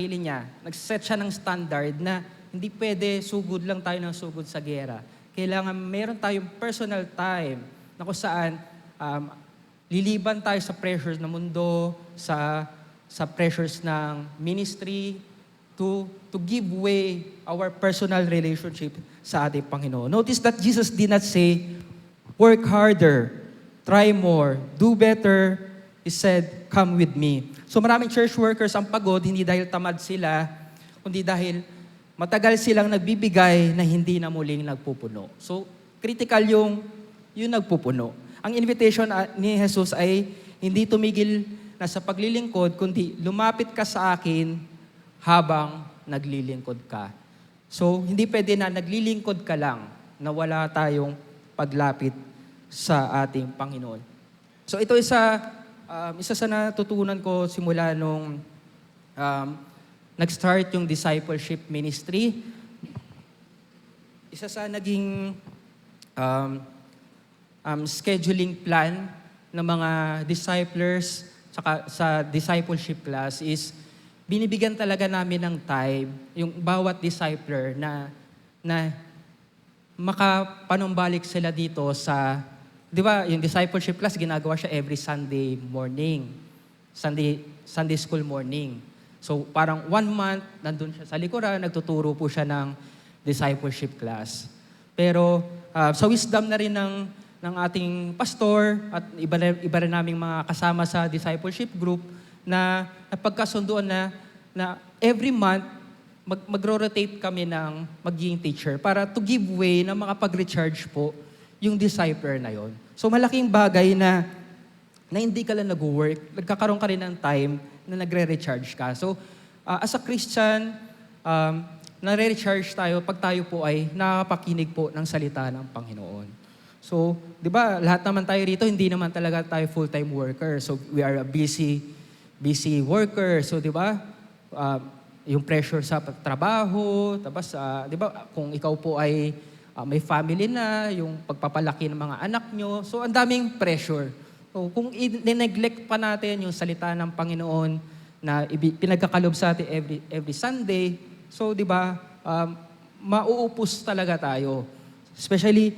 sarili niya. Nag-set siya ng standard na hindi pwede sugod lang tayo ng sugod sa gera. Kailangan meron tayong personal time na kung saan liliban tayo sa pressures ng mundo, sa pressures ng ministry, to give way our personal relationship sa ating Panginoon. Notice that Jesus did not say, work harder, try more, do better. He said, come with me. So maraming church workers ang pagod, hindi dahil tamad sila, kundi dahil matagal silang nagbibigay na hindi na muling nagpupuno. So critical yung nagpupuno. Ang invitation ni Jesus ay hindi tumigil na sa paglilingkod, kundi lumapit ka sa akin habang naglilingkod ka. So hindi pwede na naglilingkod ka lang na wala tayong paglapit sa ating Panginoon. So ito isa sa natutunan ko simula nung nag-start yung discipleship ministry. Isa sa naging scheduling plan ng mga disciplers sa discipleship class is binibigyan talaga namin ng time yung bawat discipler na makapanumbalik sila dito sa, di ba, yung discipleship class, ginagawa siya every Sunday morning. Sunday school morning. So parang 1 month, nandun siya sa likuran, nagtuturo po siya ng discipleship class. Pero sa wisdom na rin ng ating pastor at iba rin naming mga kasama sa discipleship group na napagkasunduan na every month magro-rotate kami ng magiging teacher para to give way na makapag-recharge po yung discipler na yon. So malaking bagay na hindi ka lang nag-work, nagkakaroon ka rin ng time na nagre-recharge ka. So as a Christian, nare-recharge tayo pag tayo po ay nakapakinig po ng salita ng Panginoon. So, di ba, lahat naman tayo rito, hindi naman talaga tayo full-time worker. So, we are a busy worker. So, di ba, yung pressure sa trabaho, tapos, di ba, kung ikaw po ay may family na, yung pagpapalaki ng mga anak nyo, so ang daming pressure. So, kung i-neglect pa natin yung salita ng Panginoon na pinagkakalob sa atin every Sunday, so, di ba, mauupos talaga tayo. Especially,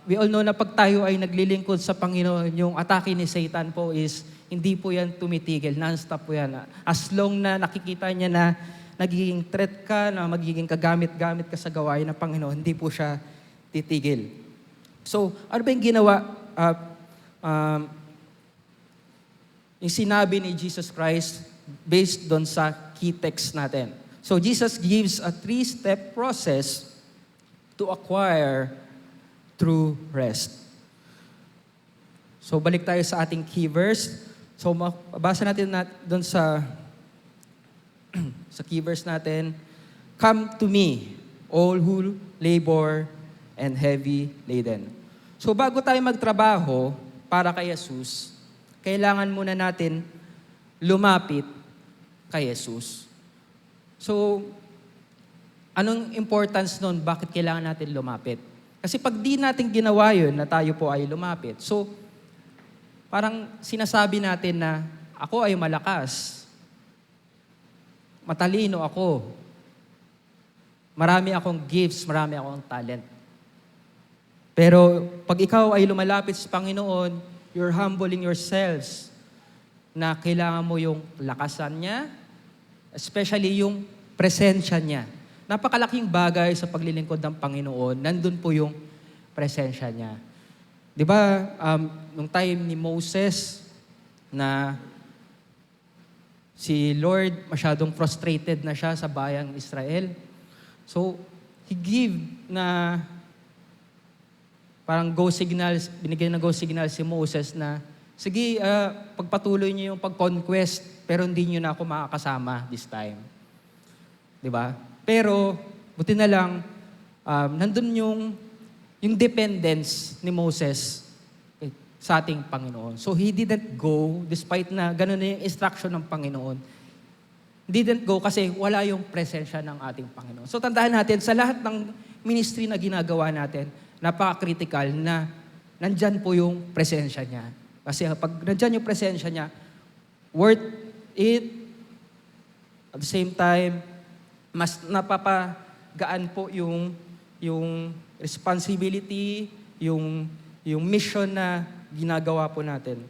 we all know na pag tayo ay naglilingkod sa Panginoon, yung atake ni Satan po is, hindi po yan tumitigil, non-stop po yan. As long na nakikita niya na nagiging threat ka, na magiging kagamit-gamit ka sa gawain ng Panginoon, hindi po siya titigil. So, ano ba yung ginawa? Yung sinabi ni Jesus Christ based doon sa key text natin. So, Jesus gives a 3-step process to acquire true rest. So, balik tayo sa ating key verse. So, mabasa natin doon sa key verse natin, come to me, all who labor and heavy laden. So, bago tayo magtrabaho para kay Jesus, kailangan muna natin lumapit kay Jesus. So, anong importance nun? Bakit kailangan natin lumapit? Kasi pag di natin ginawa yun, na tayo po ay lumapit, so, parang sinasabi natin na ako ay malakas, matalino ako, marami akong gifts, marami akong talent. Pero pag ikaw ay lumalapit sa Panginoon, you're humbling yourselves na kailangan mo yung lakasan niya, especially yung presensya niya. Napakalaking bagay sa paglilingkod ng Panginoon, nandun po yung presensya niya. Di ba, nung time ni Moses, na si Lord masyadong frustrated na siya sa bayang Israel. So, He give na parang go signals, binigyan ng go signal si Moses na, sige, pagpatuloy niyo yung pag-conquest, pero hindi niyo na ako makakasama this time. Di ba? Pero, buti na lang, nandun yung dependence ni Moses sa ating Panginoon. So, he didn't go, despite na gano'n na yung instruction ng Panginoon, didn't go kasi wala yung presensya ng ating Panginoon. So, tandaan natin, sa lahat ng ministry na ginagawa natin, napaka-critical na nandyan po yung presensya niya. Kasi pag nandyan yung presensya niya, worth it, At the same time, mas napapagaan po yung responsibility, yung mission na ginagawa po natin.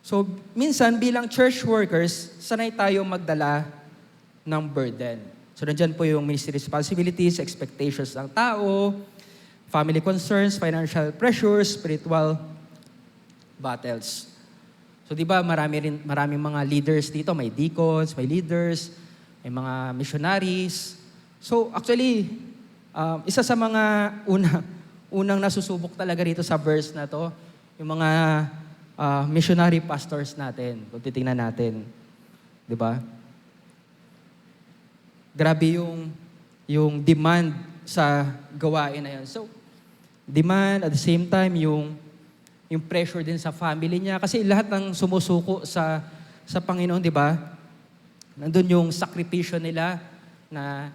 So, minsan bilang church workers, sanay tayo magdala ng burden. So, nandyan po yung ministry responsibilities, expectations ng tao, family concerns, financial pressures, spiritual battles. So, di ba, maraming mga leaders dito. May deacons, may leaders, may mga missionaries. So, actually, isa sa mga unang nasusubok talaga rito sa verse na to, yung mga missionary pastors natin, kung titingnan natin. Di ba? Grabe yung demand sa gawain na yun. So, demand, at the same time, yung pressure din sa family niya. Kasi lahat ng sumusuko sa Panginoon, di ba? Nandun yung sakripisyo nila na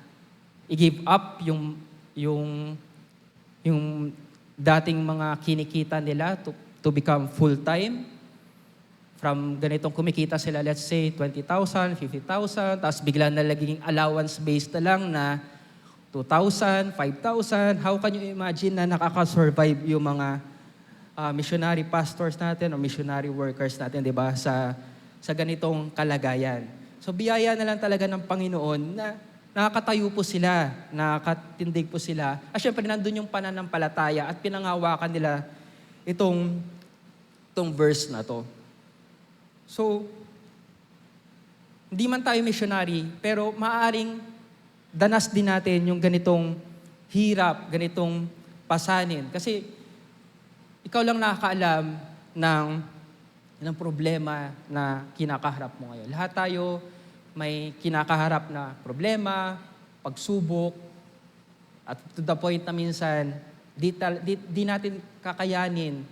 i-give up yung dating mga kinikita nila to become full-time. From ganitong kumikita sila, let's say, 20,000, 50,000, tapos bigla na laging allowance-based na lang na 2,000, 5,000. How can you imagine na nakaka-survive yung mga missionary pastors natin o missionary workers natin, di ba, sa ganitong kalagayan? So, biyaya na lang talaga ng Panginoon na nakakatayo po sila, nakakatindig po sila. At syempre, nandun yung pananampalataya at pinangawakan nila itong verse na to. So, hindi man tayo missionary, pero maaaring danas din natin yung ganitong hirap, ganitong pasanin. Kasi ikaw lang nakakaalam ng problema na kinakaharap mo ngayon. Lahat tayo may kinakaharap na problema, pagsubok, at to the point na minsan, di natin kakayanin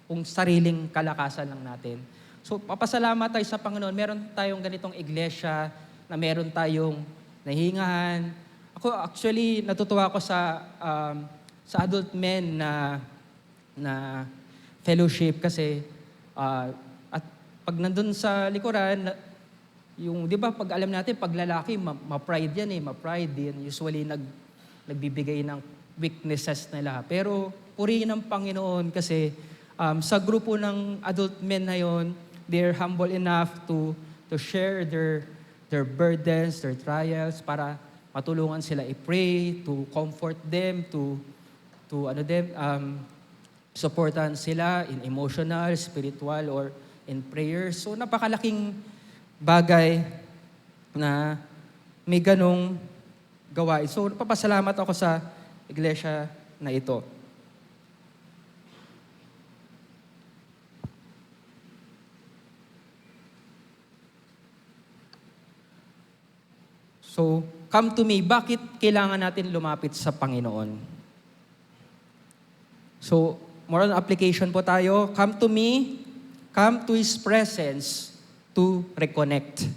kung sariling kalakasan lang natin. So, papasalamat tayo sa Panginoon. Meron tayong ganitong iglesia na meron tayong nahingahan. Ako, actually, natutuwa ako sa adult men na fellowship kasi at pag nandun sa likuran, yung, di ba, pag alam natin, pag lalaki, ma-pride yan ma-pride din. Usually, nagbibigay ng weaknesses nila. Pero, purihin ng Panginoon kasi sa grupo ng adult men na yon, they're humble enough to share their burdens, their trials, para matulungan sila i-pray, to comfort them, to supportan sila in emotional, spiritual, or in prayer. So, napakalaking bagay na may ganong gawain. So, napapasalamat ako sa iglesia na ito. So, come to me. Bakit kailangan natin lumapit sa Panginoon? So, moral application po tayo. Come to me, come to His presence to reconnect.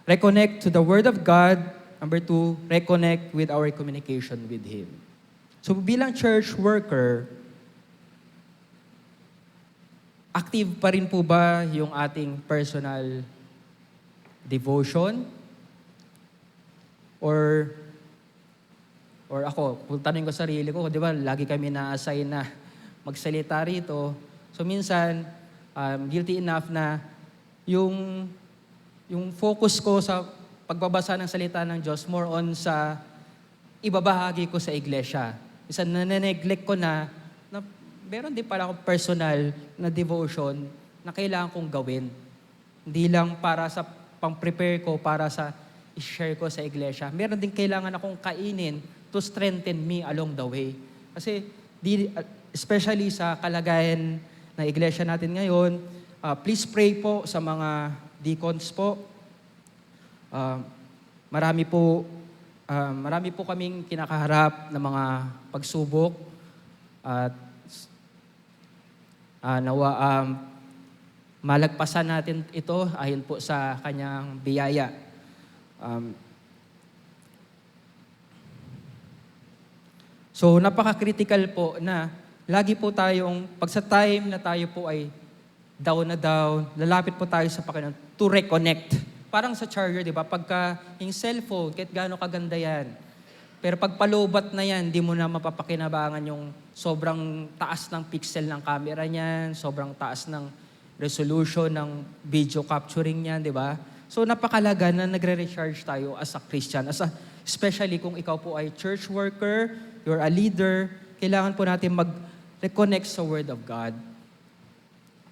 Reconnect to the Word of God. Number 2, reconnect with our communication with Him. So, bilang church worker, active pa rin po ba yung ating personal devotion? Or ako, kung tanongin ko sarili ko, di ba, lagi kami na-assign na magsalita rito. So minsan, guilty enough na yung focus ko sa pagbabasa ng salita ng Diyos more on sa ibabahagi ko sa iglesia. Minsan, neglect ko na meron din pala akong personal na devotion na kailangan kong gawin. Hindi lang para sa pang-prepare ko, para sa i-share ko sa iglesia. Meron din kailangan akong kainin to strengthen me along the way. Kasi, especially sa kalagayan ng iglesia natin ngayon, please pray po sa mga deacons po. Marami po kaming kinakaharap ng mga pagsubok at malagpasan natin ito ayon po sa kanyang biyaya. So, napaka-critical po na lagi po tayong, pag sa time na tayo po ay down na down, lalapit po tayo sa Panginoon to reconnect. Parang sa charger, di ba? Pagka yung cellphone, kahit gaano kaganda yan. Pero pag palubat na yan, di mo na mapapakinabangan yung sobrang taas ng pixel ng camera niyan, sobrang taas ng resolution ng video capturing niyan, di ba? So napakalaga na nagre-recharge tayo as a Christian. Especially kung ikaw po ay church worker, you're a leader, kailangan po natin mag-reconnect sa Word of God.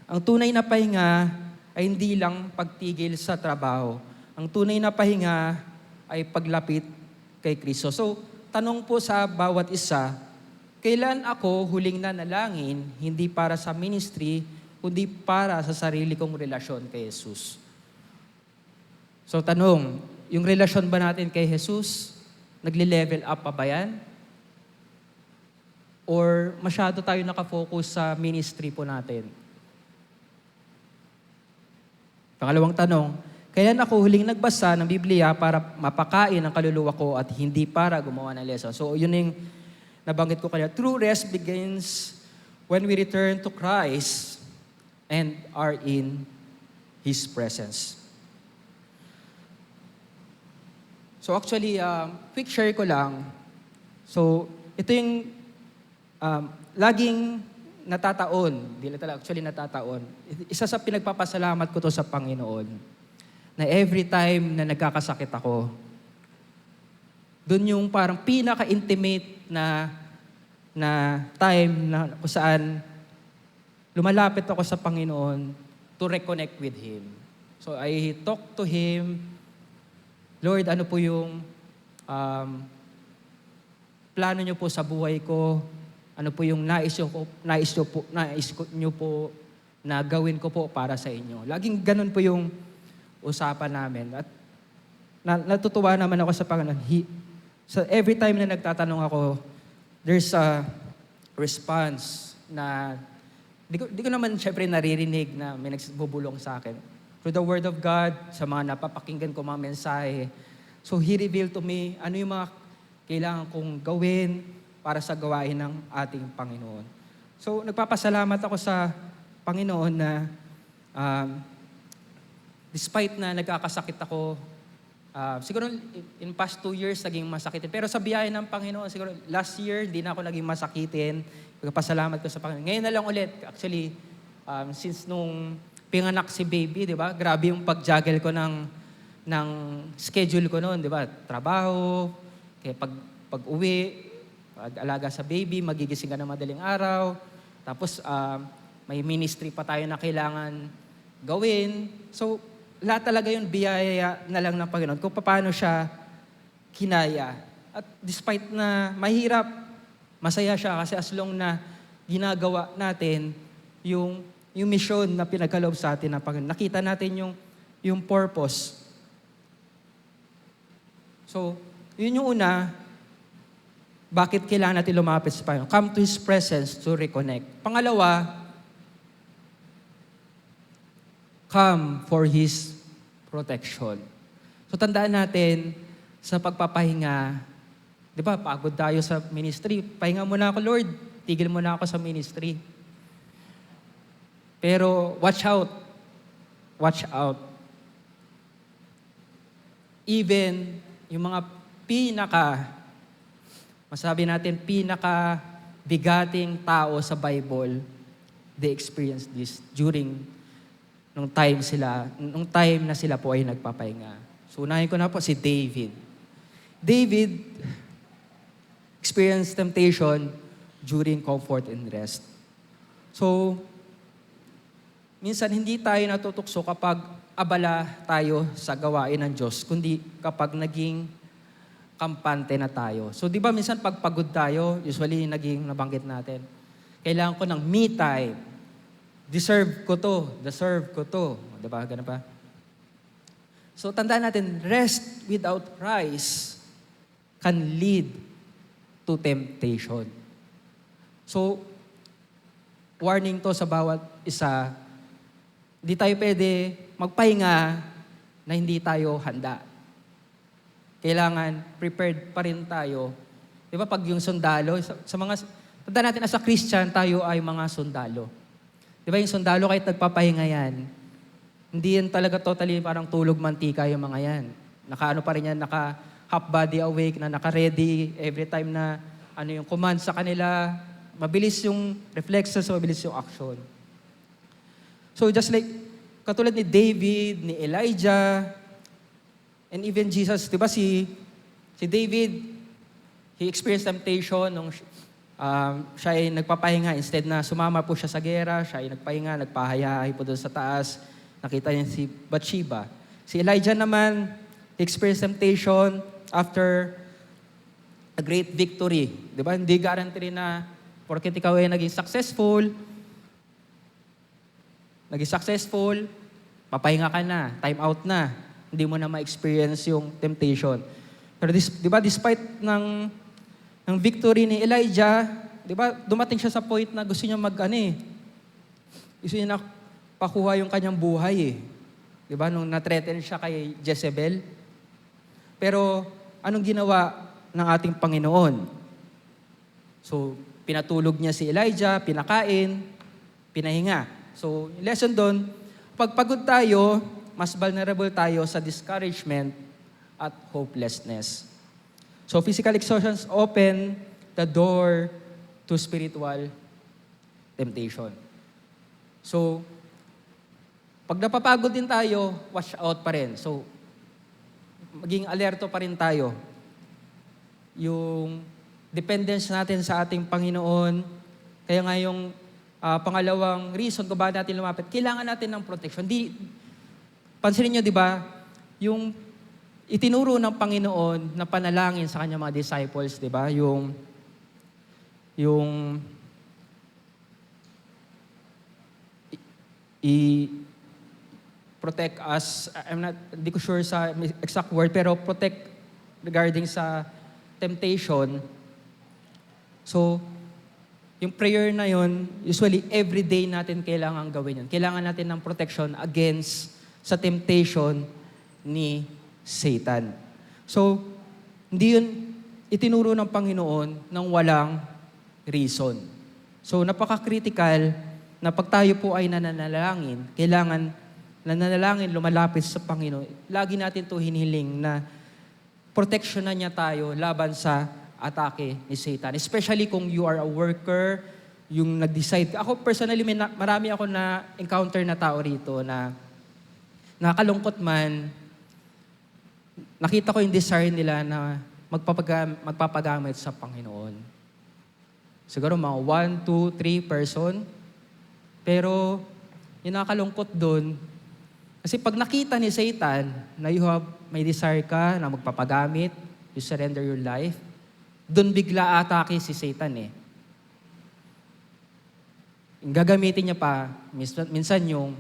Ang tunay na pahinga ay hindi lang pagtigil sa trabaho. Ang tunay na pahinga ay paglapit kay Kristo. So, tanong po sa bawat isa, kailan ako huling nanalangin, hindi para sa ministry, kundi para sa sarili kong relasyon kay Jesus? So, tanong, yung relasyon ba natin kay Jesus, nagle-level up pa ba yan? Or masyado tayo nakafocus sa ministry po natin? Pangalawang tanong, kailan ako huling nagbasa ng Biblia para mapakain ang kaluluwa ko at hindi para gumawa ng lesson? So yun yung nabanggit ko kanina. True rest begins when we return to Christ and are in His presence. So actually, quick share ko lang. So ito yung laging natataon, di na talaga, actually natataon. Isa sa pinagpapasalamat ko to sa Panginoon, na every time na nagkakasakit ako, dun yung parang pinaka-intimate na time na kung saan lumalapit ako sa Panginoon to reconnect with Him. So I talk to Him, Lord, ano po yung plano niyo po sa buhay ko? Ano po yung nais niyo po na gawin ko po para sa inyo. Laging ganun po yung usapan namin. At natutuwa naman ako sa Panginoon. So every time na nagtatanong ako, there's a response na di ko naman syempre naririnig na may nagbubulong sa akin. Through the Word of God, sa mga napapakinggan ko mga mensahe. So He revealed to me ano yung mga kailangan kong gawin para sa gawain ng ating Panginoon. So, nagpapasalamat ako sa Panginoon na despite na nagkakasakit ako, siguro in past 2 years naging masakitin. Pero sa biyaya ng Panginoon, siguro last year, di na ako naging masakitin. Nagpapasalamat ko sa Panginoon. Ngayon na lang ulit, actually, since nung pinganak si baby, di ba? Grabe yung pag-juggle ko ng schedule ko noon, di ba? Trabaho, kaya pag-uwi, pag-alaga sa baby, magigising ka na madaling araw. Tapos, may ministry pa tayo na kailangan gawin. So, lahat talaga yun, biyaya na lang ng Panginoon kung paano siya kinaya. At despite na mahirap, masaya siya kasi as long na ginagawa natin yung mission na pinagkaloob sa atin ng Panginoon. Nakita natin yung purpose. So, yun yung una, bakit kailangan natin lumapit sa Panginoon? Come to His presence to reconnect. Pangalawa, come for His protection. So tandaan natin, sa pagpapahinga, di ba, pagod tayo sa ministry, pahinga muna ako, Lord, tigil muna ako sa ministry. Pero watch out. Watch out. Even yung mga masabi natin, pinaka-bigating tao sa Bible, they experienced this during nung time na sila po ay nagpapahinga. So, unahin ko na po si David. David experienced temptation during comfort and rest. So, minsan hindi tayo natutukso kapag abala tayo sa gawain ng Diyos, kundi kapag naging kampante na tayo. So, di ba minsan pag pagod tayo, usually nabanggit natin, kailangan ko ng me time. Deserve ko to. Di ba? Ganun pa? So, tandaan natin, rest without Christ can lead to temptation. So, warning to sa bawat isa, hindi tayo pwede magpahinga na hindi tayo handa. Kailangan prepared pa rin tayo. Di ba pag yung sundalo, tandaan natin as a Christian, tayo ay mga sundalo. Di ba yung sundalo kahit nagpapahinga yan, hindi yan talaga totally parang tulog mantika yung mga yan. Naka-ano pa rin yan, naka half body awake, na naka-ready every time na ano yung command sa kanila. Mabilis yung reflexes, mabilis yung action. So just like, katulad ni David, ni Elijah, and even Jesus, di ba si David, he experienced temptation nung siya ay nagpapahinga. Instead na sumama po siya sa gera, siya ay nagpahinga, nagpahayahay po doon sa taas. Nakita niya si Bathsheba. Si Elijah naman, he experienced temptation after a great victory. Di ba? Hindi guarantee na porket ikaw ay naging successful, papahinga ka na, time out na. Hindi mo na ma-experience yung temptation. Pero di ba, despite ng victory ni Elijah, di ba, dumating siya sa point na gusto niya gusto niya na pakuha yung kanyang buhay eh. Di ba, nung na-threaten siya kay Jezebel. Pero, anong ginawa ng ating Panginoon? So, pinatulog niya si Elijah, pinakain, pinahinga. So, lesson doon, pag pagod tayo, mas vulnerable tayo sa discouragement at hopelessness. So, physical exhaustion open the door to spiritual temptation. So, pag napapagod din tayo, watch out pa rin. So, maging alerto pa rin tayo. Yung dependence natin sa ating Panginoon, kaya nga yung pangalawang reason kung bakit natin lumapit, kailangan natin ng protection. Pansinin nyo, di ba, yung itinuro ng Panginoon na panalangin sa kanyang mga disciples, di ba, yung protect us, hindi ko sure sa exact word, pero protect regarding sa temptation. So, yung prayer na yun, usually every day natin kailangan gawin yun. Kailangan natin ng protection against sa temptation ni Satan. So, hindi yun itinuro ng Panginoon ng walang reason. So, napaka-critical na pag tayo po ay nananalangin, kailangan nananalangin, lumalapit sa Panginoon. Lagi natin ito hinihiling na proteksyonan niya tayo laban sa atake ni Satan. Especially kung you are a worker, yung nag-decide. Ako personally, marami ako na encounter na tao rito na nakakalungkot man, nakita ko yung desire nila na magpapagamit sa Panginoon. Siguro mga 1, 2, 3 person. Pero yung nakakalungkot doon, kasi pag nakita ni Satan na may desire ka na magpapagamit, you surrender your life, doon bigla atake si Satan eh. Gagamitin niya pa, minsan yung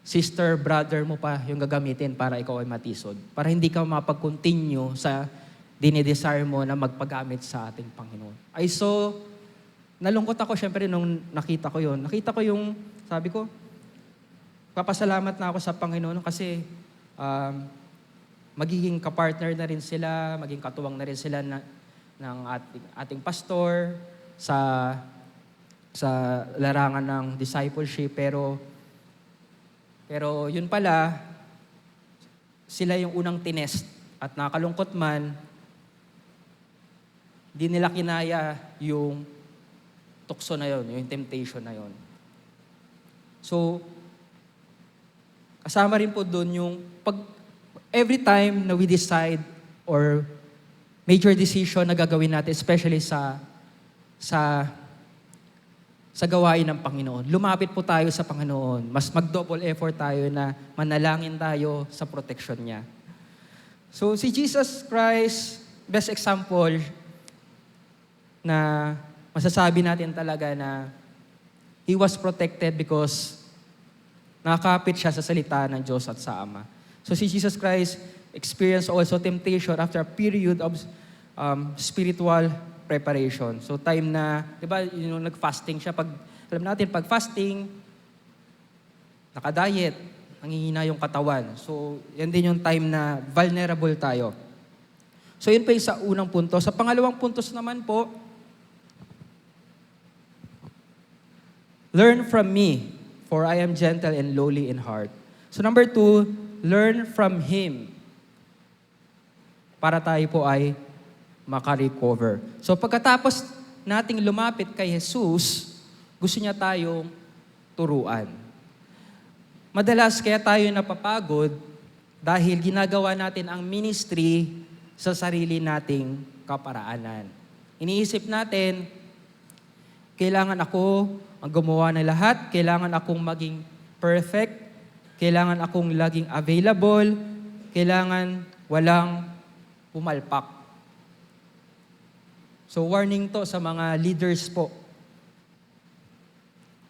sister, brother mo pa yung gagamitin para ikaw ay matisod. Para hindi ka mapag-continue sa dinidesire mo na magpagamit sa ating Panginoon. Nalungkot ako syempre nung nakita ko yun. Nakita ko yung, sabi ko, papasalamat na ako sa Panginoon kasi magiging kapartner na rin sila, maging katuwang na rin sila ng ating pastor sa larangan ng discipleship. Pero yun pala, sila yung unang tinest at nakalungkot man, di nila kinaya yung tukso na yun, yung temptation na yun. So, kasama rin po doon yung every time na we decide or major decision na gagawin natin, especially sa gawain ng Panginoon. Lumapit po tayo sa Panginoon. Mas mag-double effort tayo na manalangin tayo sa protection niya. So si Jesus Christ, best example na masasabi natin talaga na He was protected because nakakapit siya sa salita ng Diyos at sa Ama. So si Jesus Christ experienced also temptation after a period of spiritual preparation. So time na, di ba, yung nag-fasting siya, alam natin, pag fasting, naka-diet, nangihina yung katawan. So yan din yung time na vulnerable tayo. So yun pa yung sa unang punto. Sa pangalawang puntos naman po, Learn from me, for I am gentle and lowly in heart. So number 2, learn from Him. Para tayo po ay makarecover. So pagkatapos nating lumapit kay Jesus, gusto niya tayong turuan. Madalas kaya tayo napapagod dahil ginagawa natin ang ministry sa sarili nating kaparaanan. Iniisip natin, kailangan ako ang gumawa ng lahat, kailangan akong maging perfect, kailangan akong laging available, kailangan walang pumalpak. So warning to sa mga leaders po.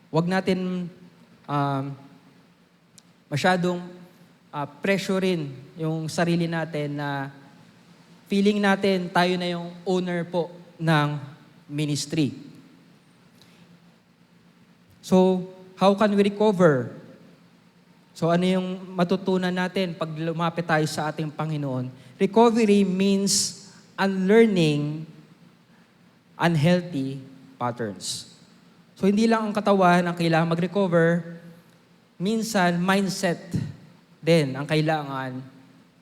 Huwag natin masyadong pressurein yung sarili natin na feeling natin tayo na yung owner po ng ministry. So, how can we recover? So, ano yung matutunan natin pag lumapit tayo sa ating Panginoon? Recovery means unlearning unhealthy patterns. So, hindi lang ang katawan ang kailangan mag-recover, minsan, mindset din ang kailangan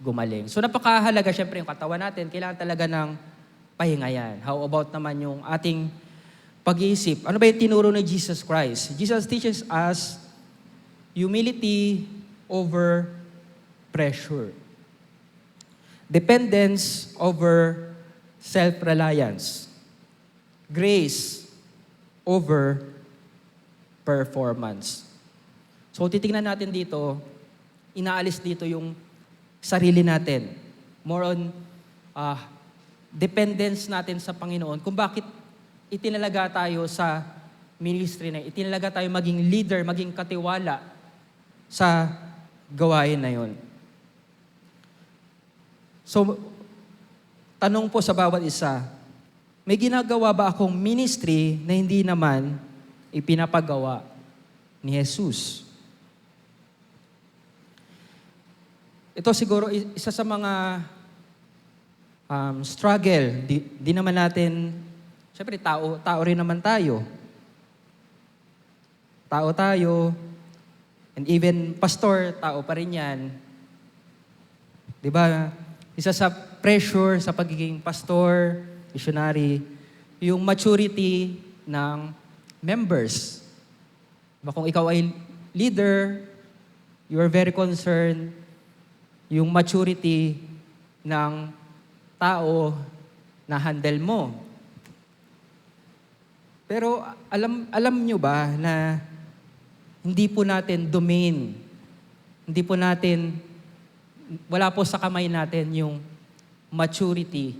gumaling. So, napakahalaga syempre yung katawan natin, kailangan talaga ng pahinga yan. How about naman yung ating pag-iisip? Ano ba yung tinuro ni Jesus Christ? Jesus teaches us humility over pressure. Dependence over self-reliance. Grace over performance. So, titingnan natin dito, inaalis dito yung sarili natin. More on dependence natin sa Panginoon. Kung bakit itinalaga tayo sa ministry na, itinalaga tayo maging leader, maging katiwala sa gawain na yon. So, tanong po sa bawat isa, may ginagawa ba akong ministry na hindi naman ipinapagawa ni Jesus? Ito siguro isa sa mga struggle. Di naman natin, syempre tao rin naman tayo. Tao tayo, and even pastor, tao pa rin yan. Di ba? Isa sa pressure sa pagiging pastor, missionary, yung maturity ng members. Diba, kung ikaw ay leader, you are very concerned yung maturity ng tao na handle mo. Pero alam nyo ba na hindi po natin domain, hindi po natin, wala po sa kamay natin yung maturity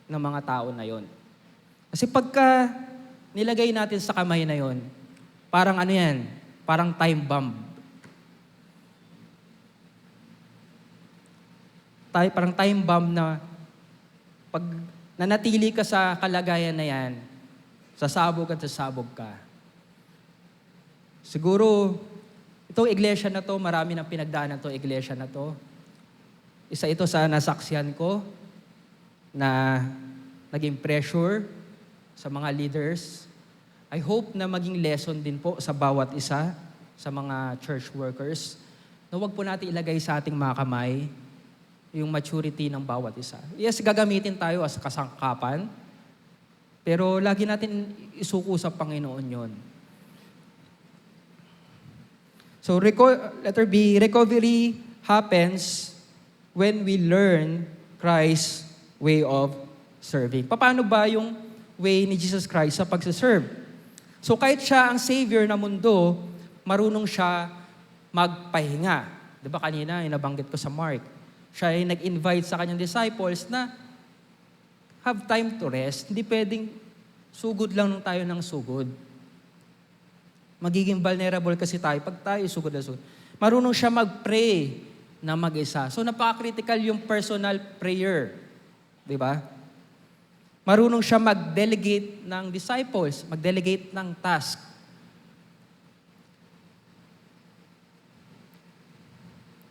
ng mga tao na yon. Kasi pagka nilagay natin sa kamay na yon, parang ano yan, parang time bomb. Parang time bomb na pag nanatili ka sa kalagayan na yan, sasabog at sasabog ka. Siguro, itong iglesia na to, marami nang pinagdaanan itong iglesia na to. Isa ito sa nasaksihan ko na naging pressure sa mga leaders. I hope na maging lesson din po sa bawat isa, sa mga church workers, na huwag po natin ilagay sa ating mga kamay yung maturity ng bawat isa. Yes, gagamitin tayo as kasangkapan, pero lagi natin isuko sa Panginoon yon. So, letter B, recovery happens when we learn Christ's way of serving. Paano ba yung way ni Jesus Christ sa pagsaserve? So, kahit siya ang Savior ng mundo, marunong siya magpahinga. Di ba kanina, inabanggit ko sa Mark, siya ay nag-invite sa kanyang disciples na have time to rest. Hindi pwedeng sugod lang tayo ng sugod. Magiging vulnerable kasi tayo pag tayo sugod na sugod. Marunong siya mag-pray na mag-isa. So napaka-critical yung personal prayer. Di ba? Marunong siya mag-delegate ng disciples, mag-delegate ng task.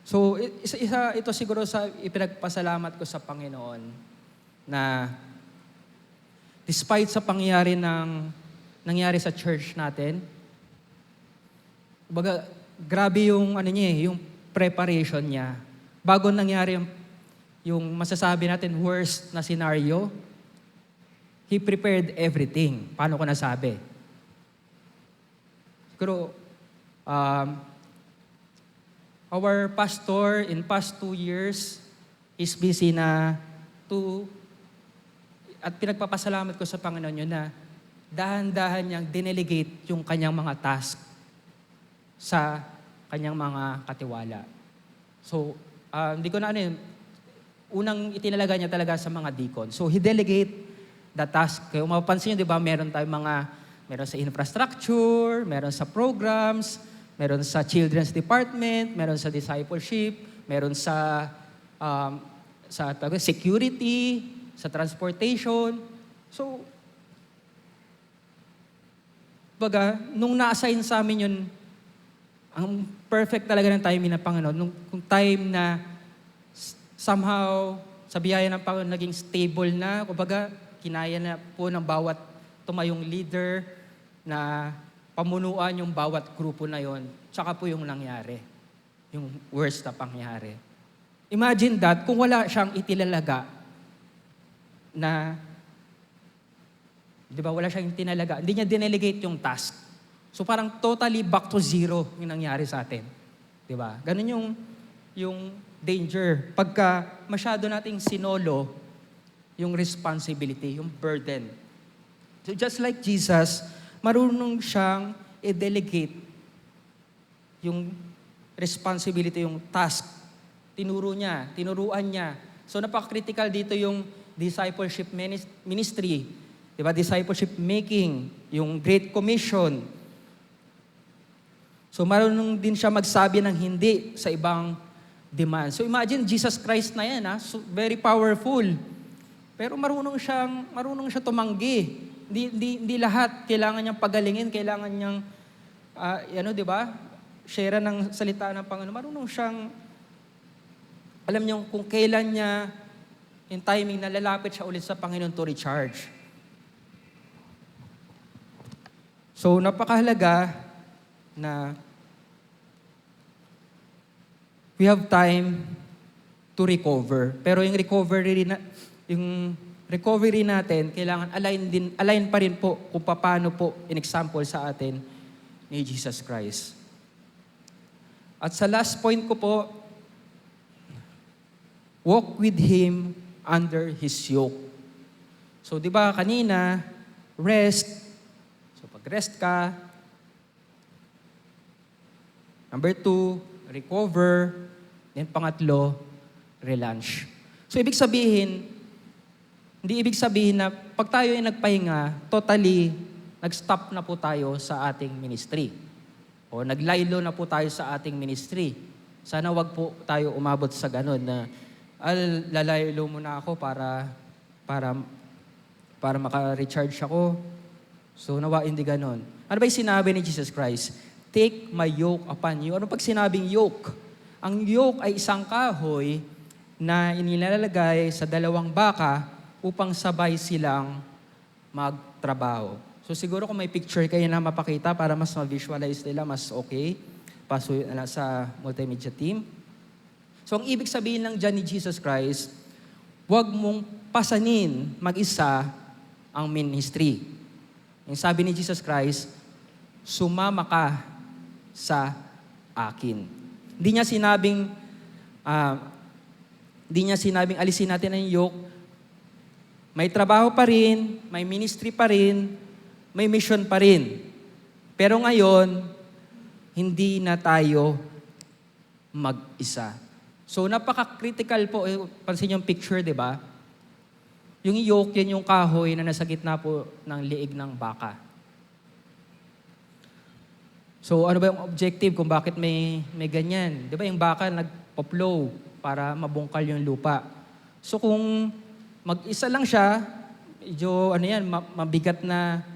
So, ito siguro sa ipinagpasalamat ko sa Panginoon na despite sa nangyari sa church natin, baga, grabe yung ano niya yung preparation niya. Bago nangyari yung masasabi natin worst na scenario, he prepared everything. Paano ko nasabi? Siguro, our pastor in past 2 years is busy na at pinagpapasalamat ko sa Panginoon yun na dahan-dahan niyang dinelegate yung kanyang mga task sa kanyang mga katiwala. So, hindi ko na unang itinalaga niya talaga sa mga deacon. So, he delegate the task. Kaya mapapansin niyo, di ba, meron sa infrastructure, meron sa programs, meron sa children's department, meron sa discipleship, meron sa security, sa transportation. So, baga, nung na-assign sa amin yun, ang perfect talaga ng timing ng Panginoon, kung time na somehow, sa biyaya ng Panginoon, naging stable na, kumbaga, kinaya na po ng bawat tumayong leader na pamunuan yung bawat grupo na yon, tsaka po yung nangyari, yung worst na pangyari. Imagine that, kung wala siyang itilalaga na, di ba, wala siyang itinalaga, hindi niya dinelegate yung task. So parang totally back to zero yung nangyari sa atin. Di ba? Ganun yung danger. Pagka masyado nating sinolo yung responsibility, yung burden. So just like Jesus, marunong siyang i-delegate yung responsibility, yung task. Tinuruan niya. So napaka-critical dito yung discipleship ministry. Diba? Discipleship making, yung Great Commission. So marunong din siya magsabi ng hindi sa ibang demand. So imagine Jesus Christ na yan, so very powerful. Pero marunong siya tumanggi. Hindi lahat kailangan niyang pagalingin, kailangan niyang di ba? Share ng salita ng Panginoon. Marunong siyang alam niyo kung kailan niya yung timing na lalapit siya ulit sa Panginoon to recharge. So napakahalaga na we have time to recover. Pero yung recovery natin, kailangan align pa rin po kung paano po in example sa atin ni Jesus Christ. At sa last point ko po, walk with Him under His yoke. So, di ba kanina, rest. So, pag-rest ka. Number 2, recover. Then, pangatlo, relaunch. So, hindi ibig sabihin na pag tayo ay nagpahinga, totally, nag-stop na po tayo sa ating ministry. O naglaylo na po tayo sa ating ministry. Sana wag po tayo umabot sa ganun na lalaylo muna ako para maka-recharge ako. So nawa hindi ganun. Ano ba yung sinabi ni Jesus Christ? Take my yoke upon you. Ano pag sinabing yoke? Ang yoke ay isang kahoy na inilalagay sa 2 baka upang sabay silang magtrabaho. So siguro kung may picture kayo na mapakita para mas ma-visualize nila, mas okay. Pasuyo na sa multimedia team. So ang ibig sabihin lang dyan ni Jesus Christ, huwag mong pasanin mag-isa ang ministry. Yung sabi ni Jesus Christ, sumama ka sa akin. Hindi niya sinabing alisin natin ang yoke. May trabaho pa rin, may ministry pa rin, may mission pa rin. Pero ngayon, hindi na tayo mag-isa. So, napaka-critical po. Pansin yung picture, di ba? Yung yoke, yan yung kahoy na nasa gitna po ng liig ng baka. So, ano ba yung objective kung bakit may ganyan? Di ba yung baka nagpo-plow para mabungkal yung lupa. So, kung mag-isa lang siya, medyo, mabigat na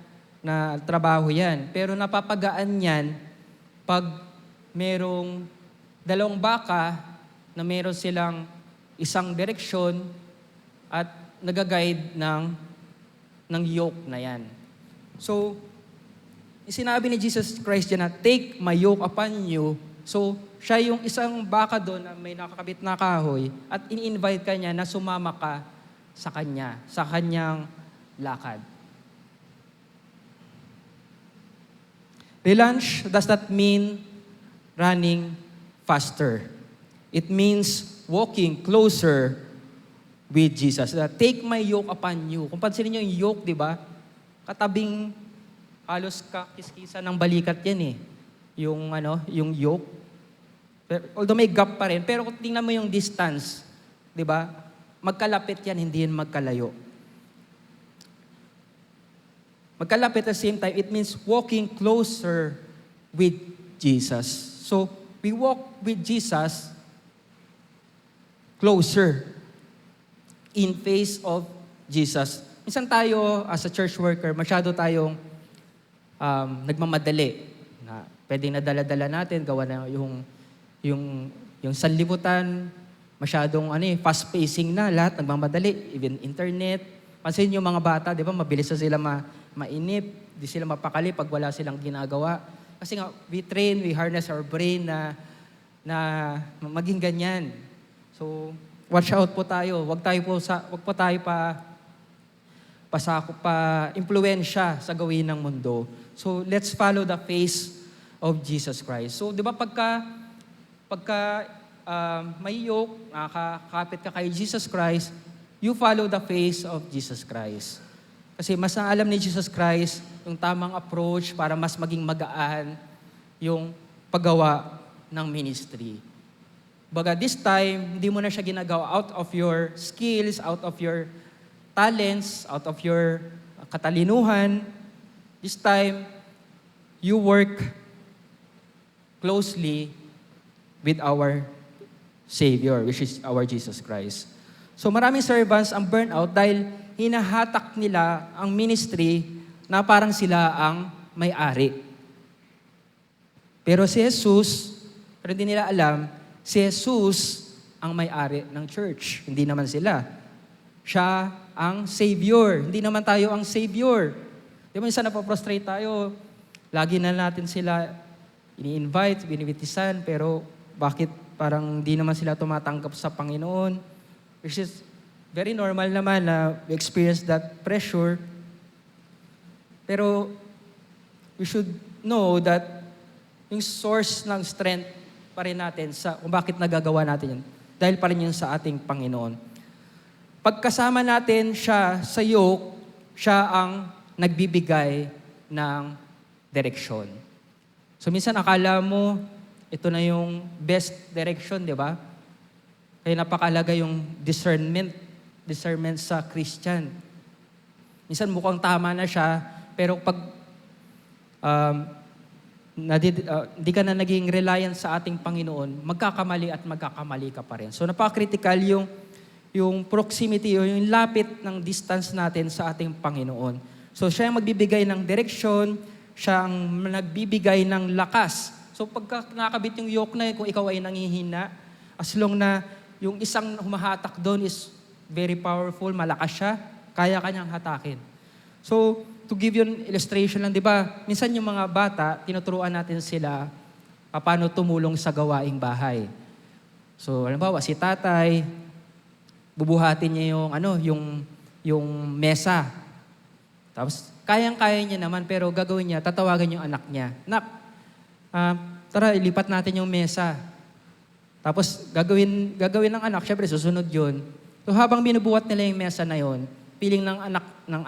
trabaho yan. Pero napapagaan yan pag merong 2 baka na meron silang isang direksyon at nag-guide ng yoke na yan. So, Sinabi ni Jesus Christ dyan na, take my yoke upon you. So, siya yung isang baka doon na may nakakabit na kahoy at ini-invite ka niya na sumama ka sa kanya, sa kanyang lakad. Relaunch does not mean running faster. It means walking closer with Jesus. Take my yoke upon you. Kung pansinin niyo yung yoke, di ba? Katabing halos kakiskisan ng balikat yan eh. Yung yoke. Although may gap pa rin, pero kung tingnan mo yung distance, di ba? Magkalapit yan, hindi yan magkalayo. Magkalapit at the same time, it means walking closer with Jesus. So, we walk with Jesus closer in face of Jesus. Minsan tayo, as a church worker, masyado tayong nagmamadali. Na pwedeng nadala-dala natin, gawa na yung sanlibutan, masyadong fast-pacing na, lahat nagmamadali, even internet. Pansin yung mga bata, di ba, mabilis na sila mainip, di sila mapakali pag wala silang ginagawa. Kasi nga, we harness our brain na maging ganyan. So, watch out po tayo. Wag po tayo impluwensya sa gawin ng mundo. So, let's follow the face of Jesus Christ. So, di ba pagka may yoke, nakakapit ka kay Jesus Christ, you follow the face of Jesus Christ. Kasi mas naalam ni Jesus Christ yung tamang approach para mas maging magaan yung paggawa ng ministry. Baga this time, hindi mo na siya ginagawa out of your skills, out of your talents, out of your katalinuhan. This time, you work closely with our Savior, which is our Jesus Christ. So maraming servants ang burnout dahil hinahatak nila ang ministry na parang sila ang may-ari. Pero si Jesus, pero hindi nila alam, si Jesus ang may-ari ng church. Hindi naman sila. Siya ang Savior. Hindi naman tayo ang Savior. Di ba minsan napaprostrate tayo, lagi na natin sila ini-invite, binibitisan, pero bakit parang di naman sila tumatanggap sa Panginoon? Which is very normal naman na we experience that pressure. Pero we should know that yung source ng strength pa rin natin sa kung bakit nagagawa natin yun. Dahil pa rin yun sa ating Panginoon. Pagkasama natin siya sa yoke, siya ang nagbibigay ng direksyon. So minsan akala mo, ito na yung best direction, di ba? Kaya napakalaga yung discernment sa Christian. Minsan mukhang tama na siya, pero pag hindi ka na naging reliant sa ating Panginoon, magkakamali at magkakamali ka pa rin. So napaka-critical yung proximity o yung lapit ng distance natin sa ating Panginoon. So siya ang magbibigay ng direksyon, siya ang nagbibigay ng lakas. So pagka nakakabit yung yoke na yun, kung ikaw ay nangihina, as long na yung isang humahatak doon is very powerful, malakas siya, kaya kanyang hatakin. So, to give you an illustration lang, di ba, minsan yung mga bata, tinuturuan natin sila paano tumulong sa gawaing bahay. So, halimbawa, si tatay, bubuhatin niya yung mesa. Tapos, kayang-kaya niya naman, pero gagawin niya, tatawagan yung anak niya. Nak, tara, ilipat natin yung mesa. Tapos, gagawin ng anak, syempre, susunod yun. So, habang binubuhat nila yung mesa na yun, piling ng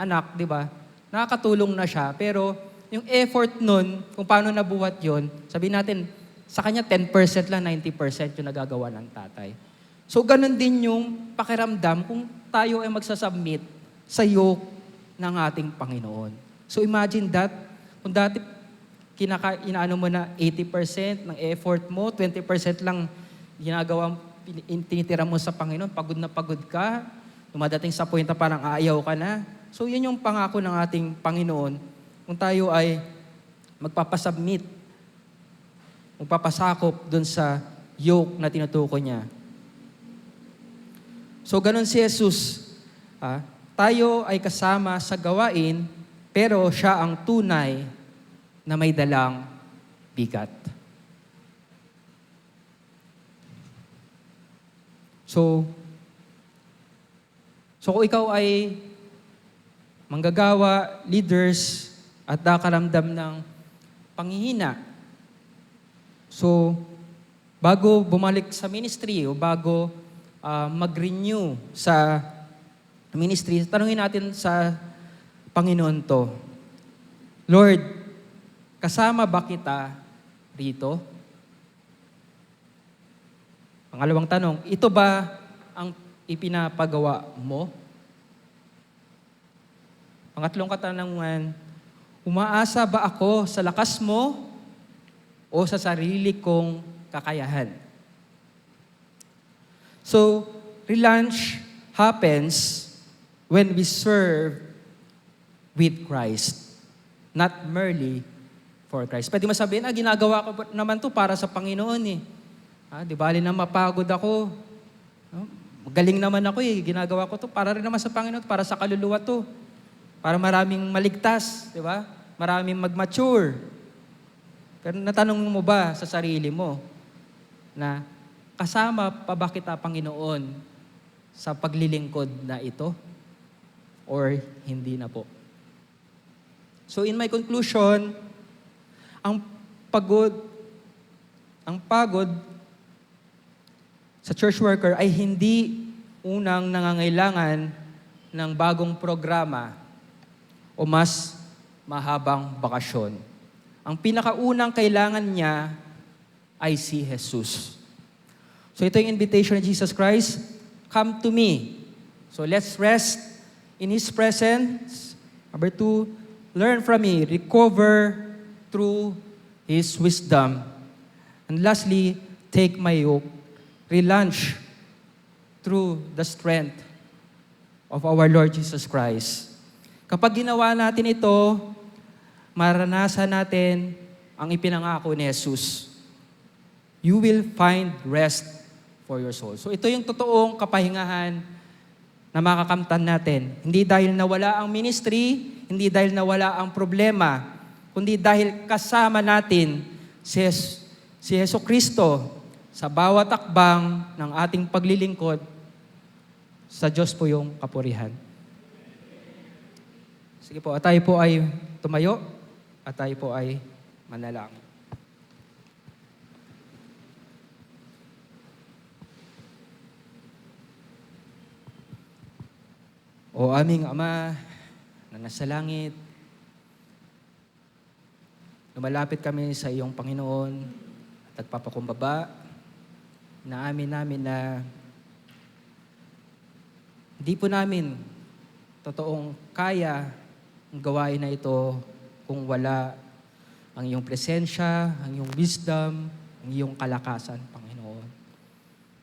anak, di ba, nakakatulong na siya, pero yung effort nun, kung paano nabuhat yun, sabihin natin, sa kanya 10% lang, 90% yung nagagawa ng tatay. So, ganun din yung pakiramdam kung tayo ay magsasubmit sa yoke ng ating Panginoon. So, imagine that, kung dati inaano mo na 80% ng effort mo, 20% lang ginagawa, tinitira mo sa Panginoon, pagod na pagod ka, dumadating sa point na parang ayaw ka na. So, yun yung pangako ng ating Panginoon kung tayo ay magpapasubmit, magpapasakop dun sa yoke na tinutukoy niya. So, ganun si Jesus. Tayo ay kasama sa gawain, pero siya ang tunay na may dalang bigat. So kung ikaw ay manggagawa, leaders, at nakaramdam ng panghihina, so bago bumalik sa ministry o bago mag-renew sa ministry, tanungin natin sa Panginoon to, Lord, kasama ba kita rito? Pangalawang tanong, ito ba ang ipinapagawa mo? Pangatlong katanungan, umaasa ba ako sa lakas mo o sa sarili kong kakayahan? So, relaunch happens when we serve with Christ, not merely for Christ. Pwede mo sabihin, ginagawa ko naman to para sa Panginoon eh. Di bali na mapagod ako. Magaling naman ako eh. Ginagawa ko to para rin naman sa Panginoon, para sa kaluluwa to. Para maraming maligtas, di ba? Maraming mag-mature. Pero natanong mo ba sa sarili mo na kasama pa ba kita, Panginoon, sa paglilingkod na ito? Or hindi na po? So in my conclusion, ang pagod sa church worker ay hindi unang nangangailangan ng bagong programa o mas mahabang bakasyon. Ang pinakaunang kailangan niya ay si Jesus. So ito yung invitation of Jesus Christ, come to me. So let's rest in His presence. Number 2, learn from me, recover through His wisdom. And lastly, take my yoke, relaunch through the strength of our Lord Jesus Christ. Kapag ginawa natin ito, maranasan natin ang ipinangako ni Jesus. You will find rest for your soul. So ito yung totoong kapahingahan na makakamtan natin. Hindi dahil nawala ang ministry, hindi dahil nawala ang problema, kundi dahil kasama natin si Hesus Kristo sa bawat akbang ng ating paglilingkod. Sa Diyos po yung kapurihan. Sige po, at tayo po ay tumayo at tayo po ay manalangin. O aming Ama na nasa langit, lumalapit kami sa iyong Panginoon at nagpapakumbaba na namin na hindi po namin totoong kaya ang gawain na ito kung wala ang iyong presensya, ang iyong wisdom, ang iyong kalakasan, Panginoon.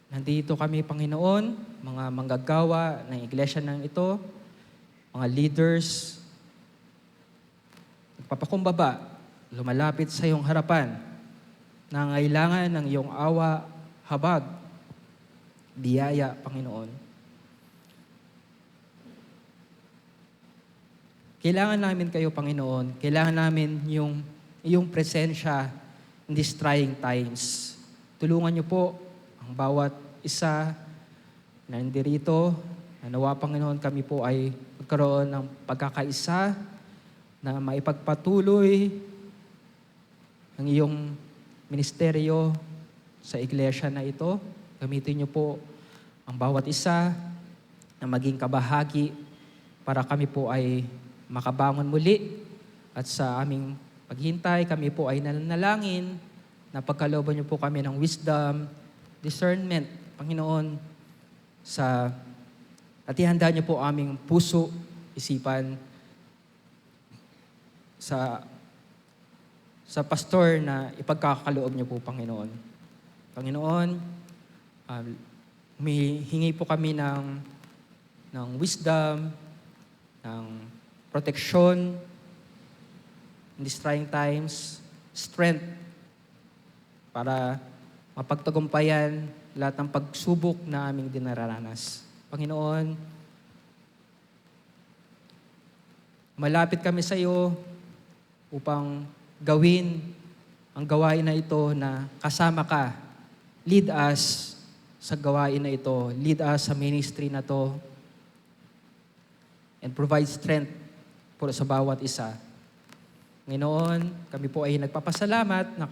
Nandito kami, Panginoon, mga manggagawa ng iglesia ng ito, mga leaders, nagpapakumbaba, lumalapit sa iyong harapan, nangailangan ng iyong awa, habag, biyaya, Panginoon. Kailangan namin kayo, Panginoon. Kailangan namin yung iyong presensya in these trying times. Tulungan niyo po ang bawat isa na nandirito. Nawa, Panginoon, kami po ay magkaroon ng pagkakaisa na maipagpatuloy ang iyong ministeryo sa iglesia na ito. Gamitin niyo po ang bawat isa na maging kabahagi para kami po ay makabangon muli at sa aming paghintay, kami po ay nanalangin na pagkalooban niyo po kami ng wisdom, discernment, Panginoon, at ihanda niyo po aming puso, isipan sa pastor na ipagkakaloob niyo po, Panginoon. Panginoon, humihingi po kami ng wisdom, ng proteksyon in these trying times, strength para mapagtagumpayan lahat ng pagsubok na aming dinaranas. Panginoon, malapit kami sa iyo upang gawin ang gawain na ito na kasama ka. Lead us sa gawain na ito. Lead us sa ministry na to. And provide strength po sa bawat isa. Ngaynoon, kami po ay nagpapasalamat na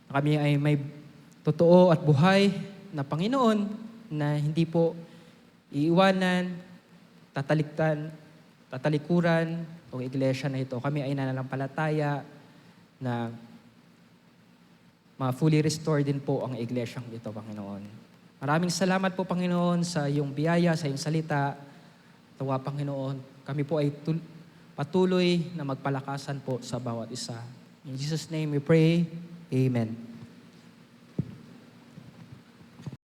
kami ay may totoo at buhay na Panginoon na hindi po iiwanan, tatalikuran o iglesia na ito. Kami ay nananampalataya na fully restored din po ang iglesyang ito, Panginoon. Maraming salamat po, Panginoon, sa iyong biyaya, sa iyong salita. Tawa, Panginoon, kami po ay patuloy na magpalakasan po sa bawat isa. In Jesus' name we pray. Amen.